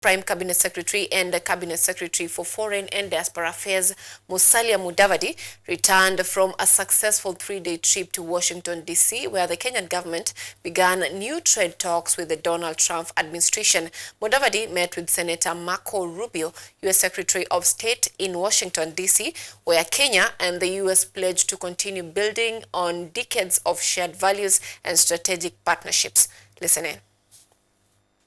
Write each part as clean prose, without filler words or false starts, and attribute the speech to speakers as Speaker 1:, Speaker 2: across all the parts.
Speaker 1: Prime Cabinet Secretary and Cabinet Secretary for Foreign and Diaspora Affairs, Mudavadi, returned from a successful 3-day trip to Washington, D.C., where the Kenyan government began new trade talks with the Donald Trump administration. Mudavadi met with Senator Marco Rubio, U.S. Secretary of State in Washington, D.C., where Kenya and the U.S. pledged to continue building on decades of shared values and strategic partnerships. Listen in.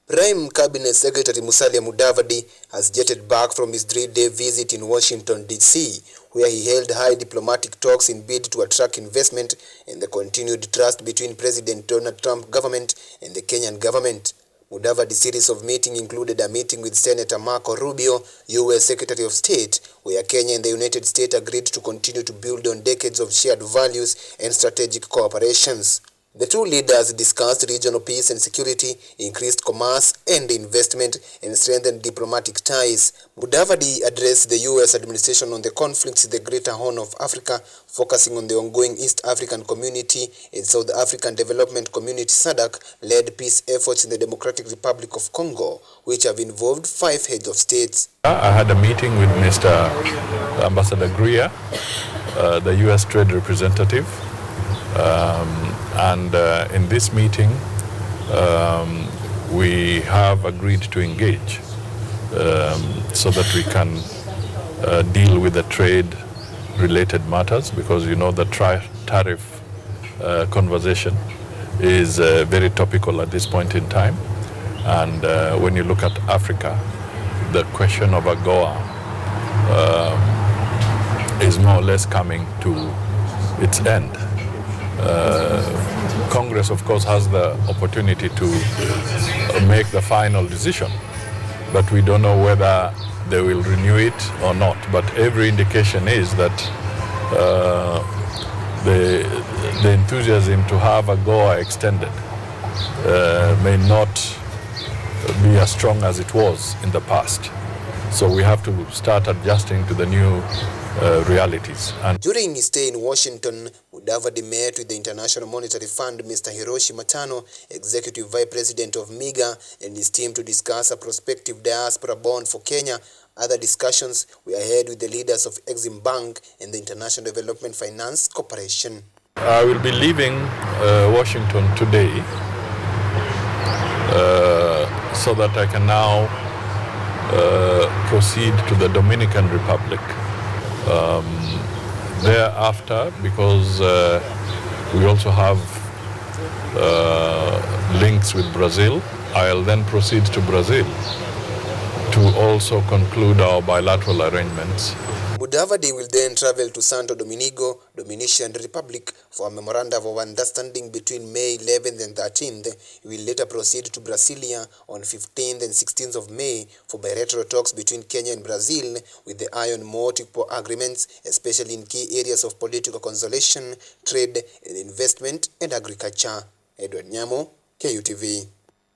Speaker 2: Prime Cabinet Secretary Mudavadi has jetted back from his 3-day visit in Washington, D.C., where he held high diplomatic talks in bid to attract investment and the continued trust between President Donald Trump government and the Kenyan government. Mudavadi's series of meetings included a meeting with Senator Marco Rubio, U.S. Secretary of State, where Kenya and the United States agreed to continue to build on decades of shared values and strategic cooperations. The two leaders discussed regional peace and security, increased commerce and investment, and strengthened diplomatic ties. Mudavadi addressed the U.S. administration on the conflicts in the Greater Horn of Africa, focusing on the ongoing East African Community and South African Development Community SADC-led peace efforts in the Democratic Republic of Congo, which have involved 5 heads of states.
Speaker 3: I had a meeting with Mr. Ambassador Greer, the U.S. Trade Representative. In this meeting, we have agreed to engage so that we can deal with the trade-related matters, because you know the tariff conversation is very topical at this point in time. And when you look at Africa, the question of AGOA is more or less coming to its end. Congress, of course, has the opportunity to make the final decision, but we don't know whether they will renew it or not. But every indication is that the enthusiasm to have AGOA extended may not be as strong as it was in the past. So we have to start adjusting to the new realities. And
Speaker 2: during his stay in Washington, Mudavadi met with the International Monetary Fund, Mr. Hiroshi Matano, Executive Vice President of MIGA, and his team to discuss a prospective diaspora bond for Kenya. Other discussions were held with the leaders of Exim Bank and the International Development Finance Corporation.
Speaker 3: I will be leaving Washington today so that I can now proceed to the Dominican Republic. Thereafter, because we also have links with Brazil, I'll then proceed to Brazil to also conclude our bilateral arrangements.
Speaker 2: Mudavadi will then travel to Santo Domingo, Dominican Republic, for a memorandum of understanding between May 11th and 13th. He will later proceed to Brasilia on 15th and 16th of May for bilateral talks between Kenya and Brazil, with the eye on multiple agreements, especially in key areas of political consolidation, trade and investment, and agriculture. Edward Nyamo, KUTV.